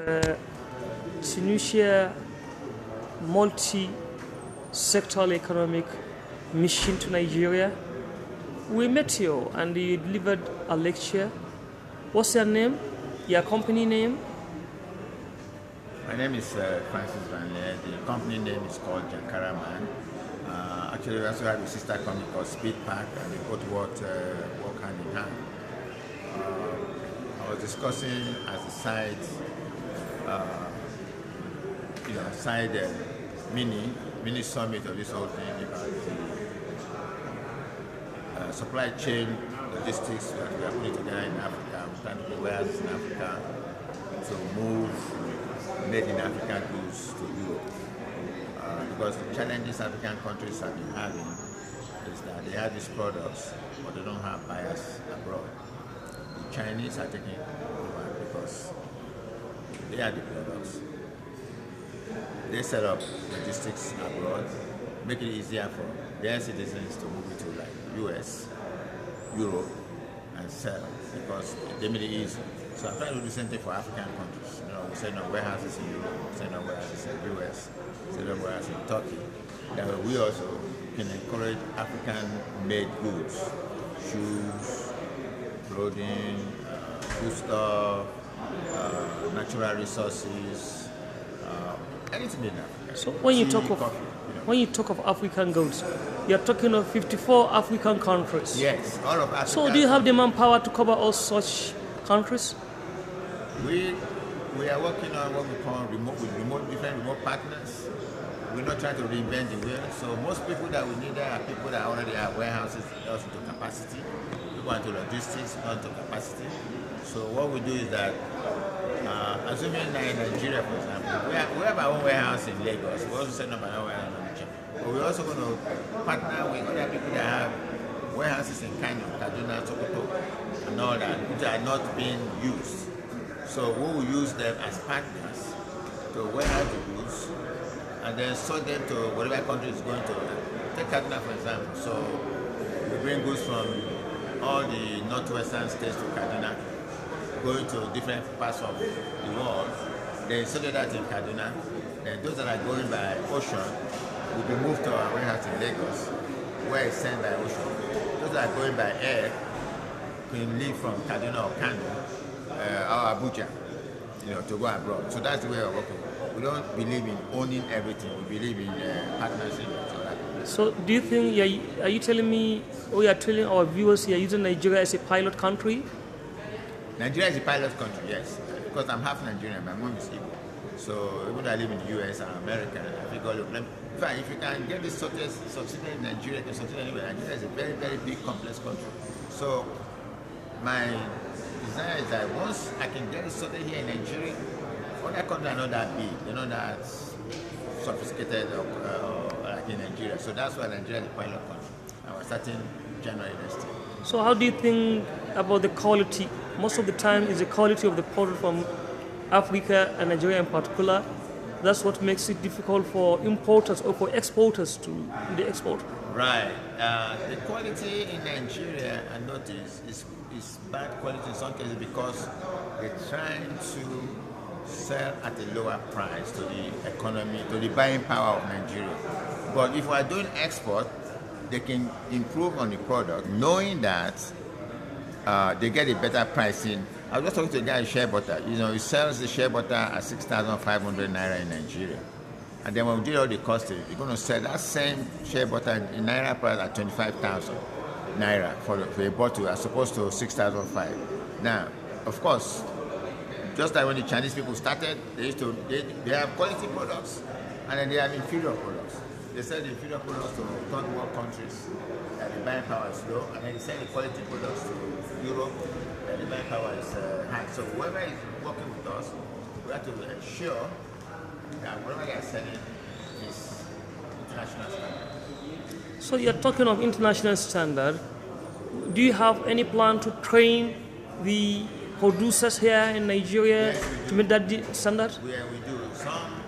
to initiate multi-sectoral economic mission to Nigeria. We met you and you delivered a lecture. What's your name? Your company name? My name is Francis Van Leer. The company name is called Jankara Man. Actually, we also have a sister company called Speed Park, and they both work hand in hand. I was discussing as a side, mini summit of this whole thing about the supply chain logistics that we are putting together in Africa. We're trying to put warehouses in Africa to move made in African goods to Europe. Because the challenges African countries have been having is that they have these products, but they don't have buyers abroad. The Chinese are taking over because they are the products. They set up logistics abroad, make it easier for their citizens to move it to like US, Europe, and sell because they made it easy. So I'm trying to do the same thing for African countries. We set up warehouses in Europe, set up warehouses in the US, set up warehouses in Turkey. That way we also can encourage African-made goods, shoes, clothing, foodstuff, natural resources, anything in Africa. So when you talk of African goods, you're talking of 54 African countries. Yes, all of Africa. So do you have the manpower to cover all such countries? We are working on what we call different remote partners. We're not trying to reinvent the wheel. So most people that we need are people that already have warehouses also to capacity. People into logistics, not to capacity. So what we do is that, assuming in Nigeria, for example, we have our own warehouse in Lagos. We also set up our own warehouse in Nigeria. But we're also going to partner with other people that have warehouses in Kano, Kaduna, Sokoto, and all that, which are not being used. So we will use them as partners to warehouse the goods and then sell them to whatever country is going to. Take Kaduna, for example. So we bring goods from all the northwestern states to Kaduna, going to different parts of the world. Then sell that in Kaduna. Then those that are going by ocean will be moved to our warehouse in Lagos, where it's sent by ocean. Those that are going by air can leave from Kaduna or Kano or Abuja, to go abroad. So that's the way we're working. We don't believe in owning everything. We believe in partnership. So do you think, are you telling me, or you are telling our viewers you're using Nigeria as a pilot country? Nigeria is a pilot country, yes. Because I'm half Nigerian, my mom is Igbo. So even though I live in the US and America, I think in fact, if you can get this succeed in Nigeria, you can succeed anywhere. Nigeria is a very, very big, complex country. So my desire is that once I can get it sorted here in Nigeria, other countries are not that big, they're not that sophisticated like in Nigeria. So that's why Nigeria is a pilot country. And we're starting January next year. So how do you think about the quality? Most of the time is the quality of the product from Africa and Nigeria in particular. That's what makes it difficult for importers or for exporters to do the export. Right. The quality in Nigeria, I notice, is bad quality in some cases because they're trying to sell at a lower price to the economy, to the buying power of Nigeria. But if we are doing export, they can improve on the product, knowing that they get a better pricing. I was just talking to a guy in shea butter. He sells the shea butter at 6,500 naira in Nigeria. And then when we did all the costing, we're going to sell that same shea butter in naira price at 25,000 naira for a bottle as opposed to 6,500. Now, of course, just like when the Chinese people started, they have quality products and then they have inferior products. They sell the inferior products to third world countries, and the buying power is low, and then they sell the quality products to Europe, and the buying power is high. So whoever is working with us, we have to ensure that whatever they are selling is international standard. So you're talking of international standard. Do you have any plan to train the producers here in Nigeria to meet that standard? We do. Some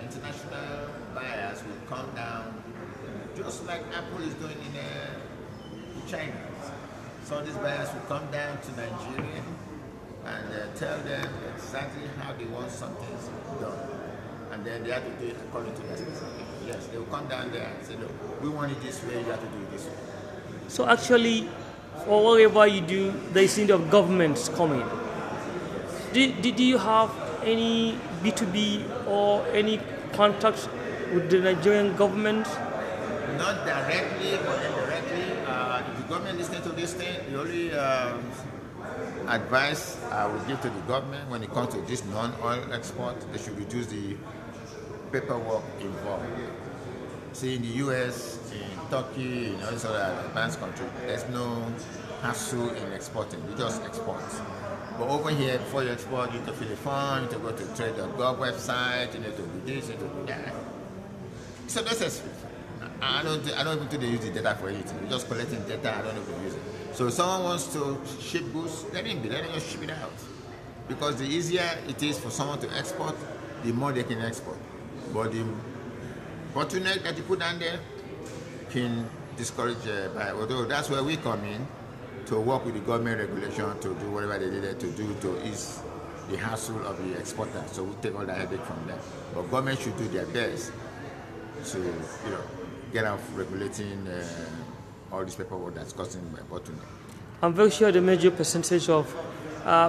international buyers will come down, just like Apple is doing in China. Some of these buyers will come down to Nigeria and tell them exactly how they want something done. And then they have to do it according to their specification. Yes, they will come down there and say, look, we want it this way, you have to do it this way. So actually, for whatever you do, there is need of governments coming. Did you have any B2B or any contact with the Nigerian government? Not directly, but indirectly. If the government listens to this thing, the only advice I would give to the government when it comes to this non-oil export, they should reduce the paperwork involved. See, in the US, in Turkey, in all these other advanced countries, there's no hassle in exporting. You just export. But over here, before you export, you need to fill a form, you need to go to the trade.gov website, you need to do this, you need to do that. So that's just, I don't even think they use the data for anything. You're just collecting data, I don't even use it. So if someone wants to ship goods, let them just ship it out. Because the easier it is for someone to export, the more they can export. But the bottleneck that you put down there can discourage buyer. Although that's where we come in to work with the government regulation to do whatever they needed to do to ease the hassle of the exporter. So we take all the headache from them. But government should do their best to get out of regulating all this paperwork that's causing bottleneck. I'm very sure the major percentage of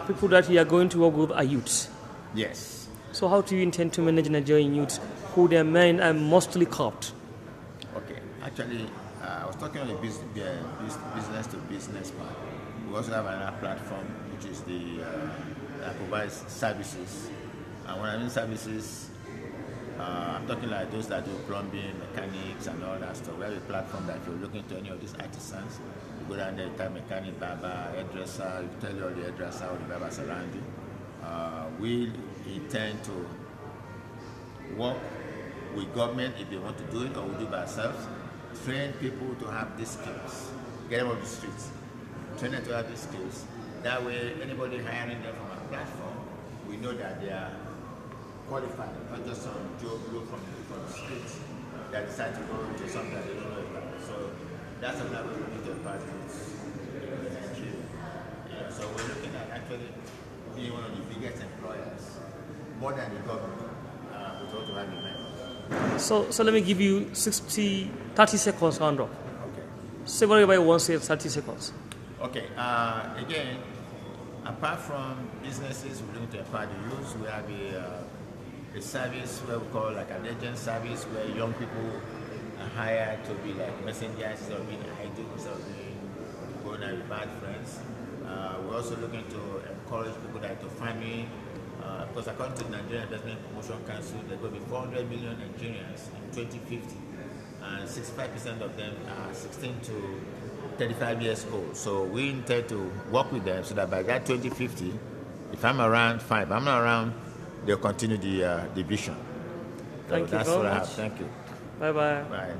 people that you are going to work with are youths. Yes. So how do you intend to manage Nigerian youths who their men are mostly corrupt? Okay, actually, I was talking on the business-to-business part. We also have another platform which is that provides services. And when I mean services, I'm talking like those that do plumbing, mechanics, and all that stuff. We have a platform that if you're looking to any of these artisans, you go down there, you type mechanic, barber, hairdresser, you tell you all the hairdresser, all the barbers around you. We intend to work with government if they want to do it, or we do it by ourselves. Train people to have these skills. Get them off the streets. Train them to have these skills. That way, anybody hiring them from our platform, we know that they are qualified, not just some Joe Blow from the streets that decide to go into something that they don't know about. So that's another way we need to apply in Nigeria. So we're looking at actually being one of the biggest employers, more than the government, with all to have in mind. So let me give you 30 seconds round up. Okay. Say whatever you want to say, 30 seconds. Okay. Again, apart from businesses, we're looking to empower the youth. We have a service where we call like an agent service where young people are hired to be like messengers instead of being idle, instead of going out with bad friends. We're also looking to encourage people to farming, because according to the Nigerian Investment Promotion Council, there will be 400 million Nigerians in 2050, and 65% of them are 16 to 35 years old. So we intend to work with them so that by that 2050, if I'm around, fine. If I'm not around, they'll continue the vision. Thank you very much. Thank you. Bye-bye. Bye.